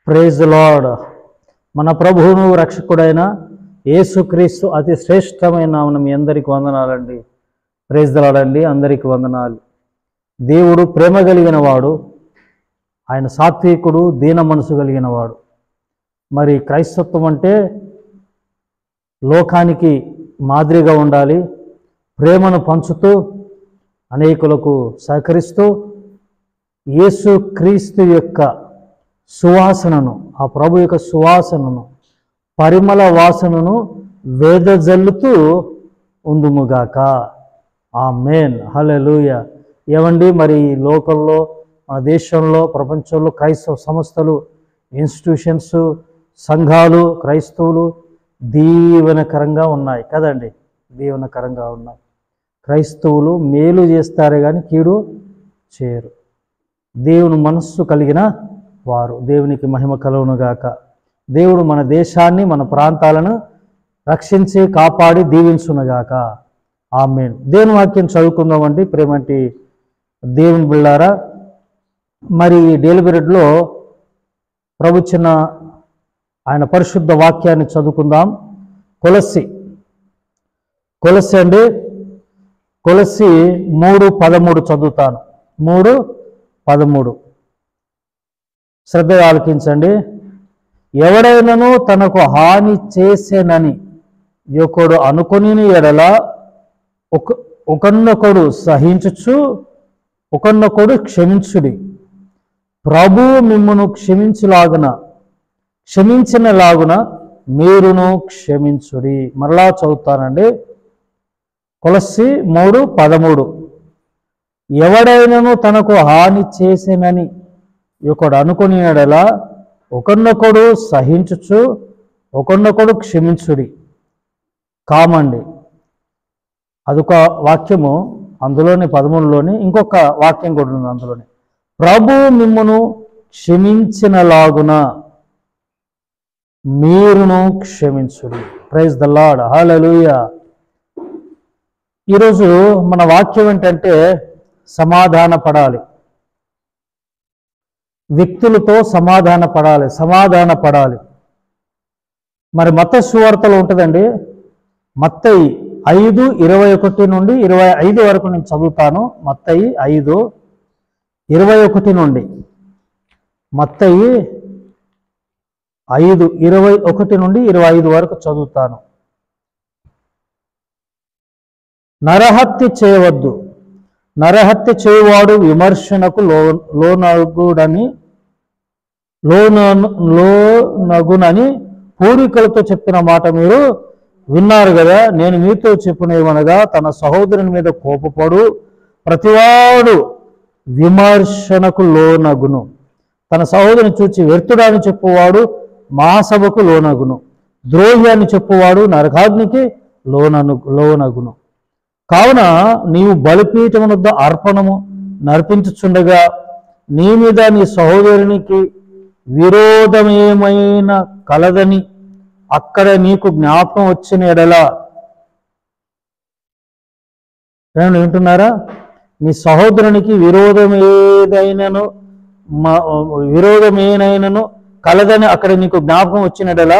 Praise the lord. మన ప్రభువును రక్షకుడైన యేసుక్రీస్తు అతి శ్రేష్టమైన నామమున మీ అందరికీ వందనాలండి. ప్రైజ్ ది లార్డ్ అండి. అందరికీ వందనాలు. దేవుడు ప్రేమ కలిగిన వాడు, ఆయన సాత్వికుడు, దీన మనసు కలిగిన వాడు. మరి క్రైస్తత్వం అంటే లోకానికి మాదిరిగా ఉండాలి, ప్రేమను పంచుతూ అనేకులకు సహకరిస్తూ యేసుక్రీస్తు యొక్క సువాసనను, ఆ ప్రభు యొక్క సువాసనను, పరిమళ వాసనను వేదజల్లుతూ ఉందుముగాక. ఆమేన్, హల్లెలూయా. ఏమండి, మరి ఈ లోకంలో, మన దేశంలో, ప్రపంచంలో క్రైస్తవ సంస్థలు, ఇన్స్టిట్యూషన్స్, సంఘాలు క్రైస్తవులు దీవెనకరంగా ఉన్నాయి కదండి, దీవెనకరంగా ఉన్నాయి. క్రైస్తవులు మేలు చేస్తారే కానీ కీడు చేయరు. దేవుని మనస్సు కలిగిన వారు. దేవునికి మహిమ కలుగునుగాక. దేవుడు మన దేశాన్ని, మన ప్రాంతాలను రక్షించి కాపాడి దీవించునుగాక. ఆమేన్. దేవుని వాక్యం చదువుకుందామండి. ప్రేమంటి దేవుని బిళ్ళారా, మరి డైలీ బ్రెడ్లో ప్రభు చిన్న ఆయన పరిశుద్ధ వాక్యాన్ని చదువుకుందాం. కొలస్సి అండి, కొలస్సి 3:13 చదువుతాను. 3:13 శ్రద్ధగా ఆలకించండి. ఎవడైనను తనకు హాని చేసేనని ఒకడు అనుకుని ఎడల ఒకనొకడు సహించుచు ఒకనొకడు క్షమించుడి. ప్రభు మిమ్మును క్షమించినలాగున మీరును క్షమించుడి. మరలా చదువుతానండి. కొలస్సి 3:13 ఎవడైనను తనకు హాని చేసేనని ఒకడు అనుకుని ఎడల ఒకనొకడు సహించుచు ఒకనొకడు క్షమించుడి. కామండి, అదొక వాక్యము. అందులోని 13లోని ఇంకొక వాక్యం కూడా ఉంది. అందులోని ప్రభు మిమ్మును క్షమించినలాగున మీరును క్షమించుడి. ప్రైజ్ ద లార్డ్, హల్లెలూయా. ఈరోజు మన వాక్యం ఏంటంటే సమాధాన పడాలి, వ్యక్తులతో సమాధాన పడాలి. మరి మత్తయి సువార్తలో ఉంటుందండి. మత్తయి 5:21 నుండి 25 వరకు నేను చదువుతాను. మత్తయి 5:21 నుండి, మత్తయి 5:21 నుండి 25 వరకు చదువుతాను. నరహత్య చేయవద్దు. నరహత్య చేయువాడు విమర్శనకు లోనగునని పూర్వీకులతో చెప్పిన మాట మీరు విన్నారు కదా. నేను మీతో చెప్పునేమనగా, తన సహోదరుని మీద కోపపడు ప్రతివాడు విమర్శనకు లోనగును. తన సహోదరుని చూచి వ్యర్థుడాన్ని చెప్పువాడు మహాసభకు లోనగును. ద్రోహి చెప్పువాడు నరకాగ్నికి లోనగును. కావున నీవు బలిపీఠము వద్ద అర్పణము నర్పించుచుండగా నీ మీద నీ సహోదరునికి విరోధమేమైనా కలదని అక్కడ నీకు జ్ఞాపకం వచ్చిన ఎడల, వింటున్నారా? నీ సహోదరునికి విరోధమేనైనను కలదని అక్కడ నీకు జ్ఞాపకం వచ్చిన ఎడల,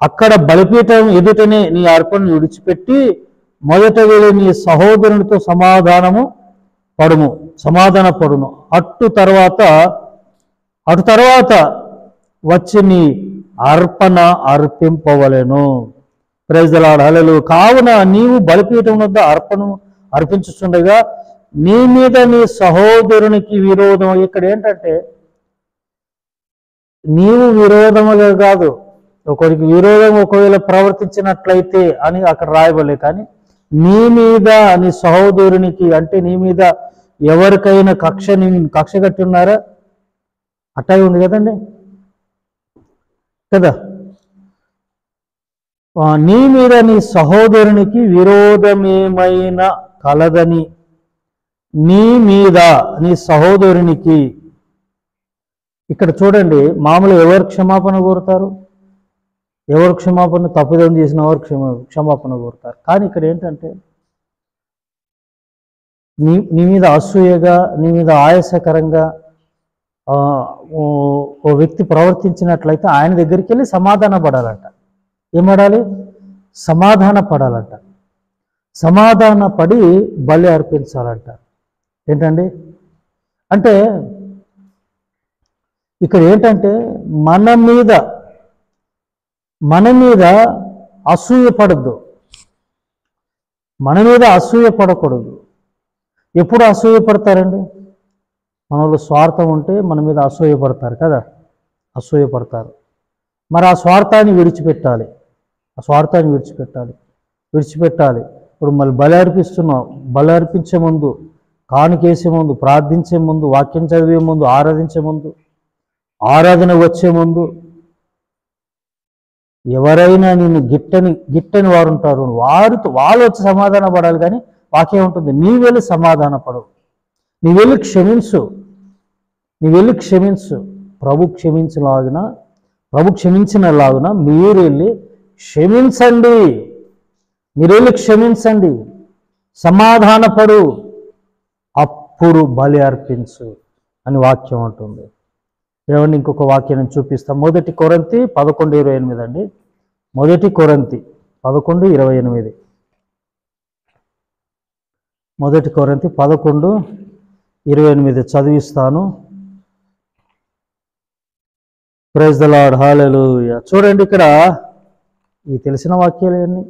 అక్కడ బలిపీఠం ఎదుటనే నీ అర్పణను విడిచిపెట్టి మొదట వెళ్ళి నీ సహోదరునితో సమాధాన పడును. అటు తర్వాత వచ్చి నీ అర్పణ అర్పింపవలెను. ప్రైజ్ ది లార్డ్, హల్లెలూయా. కావున నీవు బలిపీఠం వద్ద అర్పించుచుండగా నీ మీద నీ సహోదరునికి విరోధం. ఇక్కడ ఏంటంటే నీవు విరోధముగా కాదు, ఒకరికి విరోధం ఒకవేళ ప్రవర్తించినట్లయితే అని అక్కడ రాయబడలే. కానీ నీ మీద నీ సహోదరునికి, అంటే నీ మీద ఎవరికైనా కక్ష కట్టి ఉన్నారా? అట్టాయి ఉంది కదండి కదా. నీ మీద నీ సహోదరునికి విరోధమేమైనా కలదని, నీ మీద నీ సహోదరునికి, ఇక్కడ చూడండి, మామూలు ఎవరు క్షమాపణ కోరుతారు? ఎవరు క్షమాపణ, తప్పుదం చేసిన వారు క్షమాపణ కోరుతారు. కానీ ఇక్కడ ఏంటంటే నీ మీద అసూయగా, నీ మీద ఆయాసకరంగా ఓ వ్యక్తి ప్రవర్తించినట్లయితే ఆయన దగ్గరికి వెళ్ళి సమాధాన పడాలంట. ఏమడాలి? సమాధాన పడాలంట. సమాధాన పడి బలి అర్పించాలంట. ఏంటండి అంటే ఇక్కడ ఏంటంటే మన మీద అసూయ పడద్దు, మన మీద అసూయ పడకూడదు. ఎప్పుడు అసూయ పడతారండి? మనలో స్వార్థం ఉంటే మన మీద అసూయ పడతారు కదా, అసూయ పడతారు. మరి ఆ స్వార్థాన్ని విడిచిపెట్టాలి, విడిచిపెట్టాలి. ఇప్పుడు మళ్ళీ బలి అర్పిస్తున్నాం, బలి అర్పించే ముందు, కానుకేసే ముందు, ప్రార్థించే ముందు, వాక్యం చదివే ముందు, ఆరాధించే ముందు, ఆరాధన వచ్చే ముందు ఎవరైనా నిన్ను గిట్టని వారు ఉంటారు, వాళ్ళు వచ్చి సమాధాన పడాలి. కానీ వాక్యం ఉంటుంది, నీ వెళ్ళి సమాధాన పడవు, నీ వెళ్ళి క్షమించు. ప్రభు క్షమించినలాగున మీరు వెళ్ళి క్షమించండి, సమాధానపడు, అప్పుడు బలి అర్పించు అని వాక్యం ఉంటుంది. ఏమండి ఇంకొక వాక్యం నేను చూపిస్తాను. 1 కొరింథీ 11:28 అండి. 1 కొరింథీ 11:28. 1 కొరింథీ 11:28 చదివిస్తాను. ప్రైజ్ ద లార్డ్, హల్లెలూయా. చూడండి, ఇక్కడ ఈ తెలిసిన వాక్యాలే అన్నీ,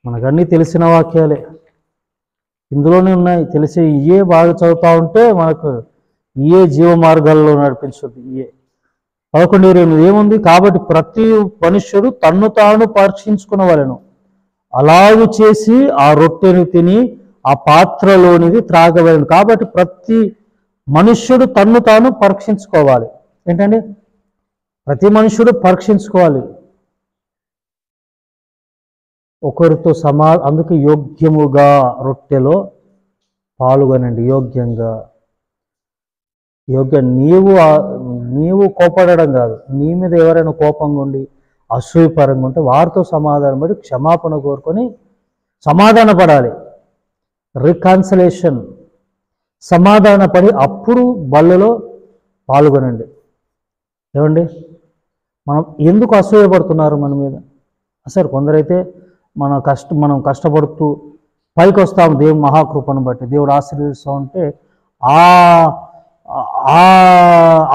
మనకన్నీ తెలిసిన వాక్యాలే ఇందులోనే ఉన్నాయి. తెలిసి ఇయే బాగా చదువుతూ ఉంటే మనకు ఇయే జీవ మార్గాల్లో నడిపించుద్ది. 11:28 ఏముంది? కాబట్టి ప్రతి మనుష్యుడు తన్ను తాను పరీక్షించుకునవలెను, అలాగు చేసి ఆ రొట్టెను తిని ఆ పాత్రలోనిది త్రాగవలెను. కాబట్టి ప్రతి మనుష్యుడు తన్ను తాను పరీక్షించుకోవాలి. ఏంటండి? ప్రతి మనుష్యుడు పరీక్షించుకోవాలి ఒకరితో అందుకే యోగ్యముగా రొట్టెలో పాల్గొనండి. నీవు కోపడడం కాదు, నీ మీద ఎవరైనా కోపంగా ఉండి అసూయపరంగా ఉంటే వారితో సమాధానం పడి క్షమాపణ కోరుకొని సమాధాన పడాలి. రికన్సిలేషన్, సమాధాన పడి అప్పుడు బల్లలో పాల్గొనండి. ఏమండి, మనం ఎందుకు అసూయపడుతున్నారు మన మీద? అసలు కొందరైతే మనం కష్టపడుతూ పైకి వస్తాం దేవుని మహాకృపను బట్టి, దేవుడు ఆశీర్వదిస్తూ ఉంటే ఆ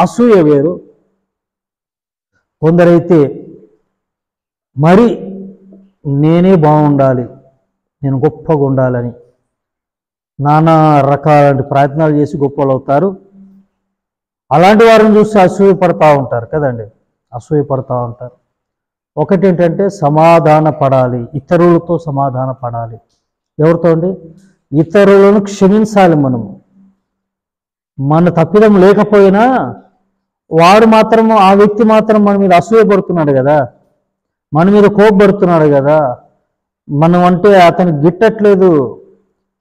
అసూయ వేరు. కొందరైతే మరి నేనే బాగుండాలి, నేను గొప్పగా ఉండాలని నానా రకాల ప్రయత్నాలు చేసి గొప్పలు అవుతారు. అలాంటి వారిని చూసి అసూయపడతా ఉంటారు కదండి, అసూయపడతా ఉంటారు. ఒకటి ఏంటంటే సమాధాన పడాలి, ఇతరులతో సమాధాన పడాలి. ఎవరితో అండి? ఇతరులను క్షమించాలి. మన తప్పిదం లేకపోయినా ఆ వ్యక్తి మాత్రం మన మీద అసూయపడుతున్నాడు కదా, మన మీద కోపపడుతున్నాడు కదా, మనం అంటే అతను గిట్టట్లేదు,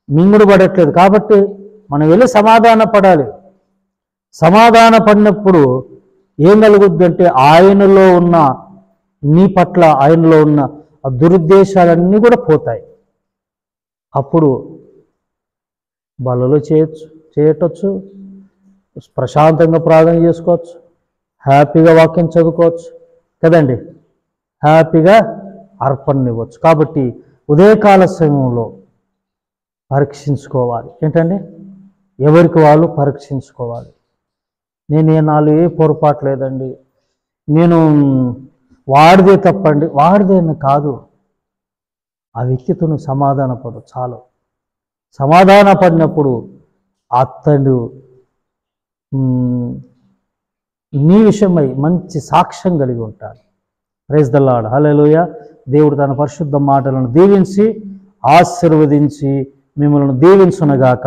మింగుడు పడట్లేదు. కాబట్టి మనం వెళ్ళి సమాధాన పడాలి. సమాధాన పడినప్పుడు ఏం కలుగుద్ది అంటే నీ పట్ల ఆయనలో ఉన్న ఆ దురుద్దేశాలన్నీ కూడా పోతాయి. అప్పుడు బలలో చేయటచ్చు, ప్రశాంతంగా ప్రార్థన చేసుకోవచ్చు, హ్యాపీగా వాక్యం చదువుకోవచ్చు కదండి, హ్యాపీగా అర్పణ ఇవ్వచ్చు. కాబట్టి ఉదయకాల సమయంలో పరీక్షించుకోవాలి. ఏంటండి? ఎవరికి వాళ్ళు పరీక్షించుకోవాలి. నాలో ఏ పొరపాటు లేదండి, నేను వాడిదే తప్పండి, వాడిదేని కాదు. ఆ వ్యక్తితో నువ్వు సమాధాన పడు చాలు. సమాధాన పడినప్పుడు అతడు నీ విషయమై మంచి సాక్ష్యం కలిగి ఉంటాడు. ప్రైజ్ ద లార్డ్, హల్లెలూయా. దేవుడు తన పరిశుద్ధ మాటలను దీవించి ఆశీర్వదించి మిమ్మల్ని దీవించునగాక.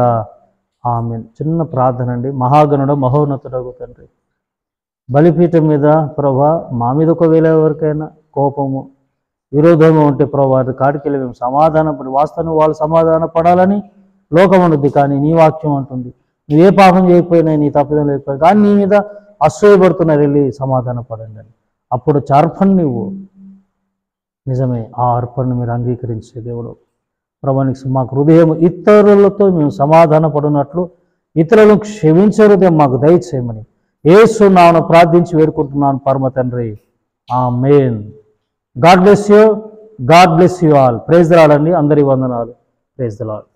ఆమేన్. చిన్న ప్రార్థన అండి. మహాగణుడ మహోన్నతుడగు తండ్రి, బలిపీఠం మీద ప్రభా మా మీద ఒకవేళ ఎవరికైనా కోపము విరోధంగా ఉంటే ప్రభా కాడికెళ్ళి మేము సమాధాన పడి, వాస్తవాన్ని వాళ్ళు సమాధాన పడాలని లోకం అనుద్ది, కానీ నీ వాక్యం అంటుంది నువ్వే పాపం చేయకపోయినా, నీ తప్పిదం లేకపోయినా కానీ నీ మీద అసూయపడుతున్నారు, వెళ్ళి సమాధాన పడండి అని. అప్పుడు అర్పణ నువ్వు నిజమే, ఆ అర్పణను మీరు అంగీకరించే దేవుడు ప్రభానికి మాకు హృదయం ఇతరులతో మేము సమాధాన పడినట్లు ఇతరులను క్షమించే హృదయం మాకు దయచేయమని యేసు నామమున ప్రార్థించి వేడుకుంటున్నాను పరమ తండ్రి. Amen. God bless you. God bless you all. Praise the Lord అండి. అందరి వందనాలు. Praise the lord.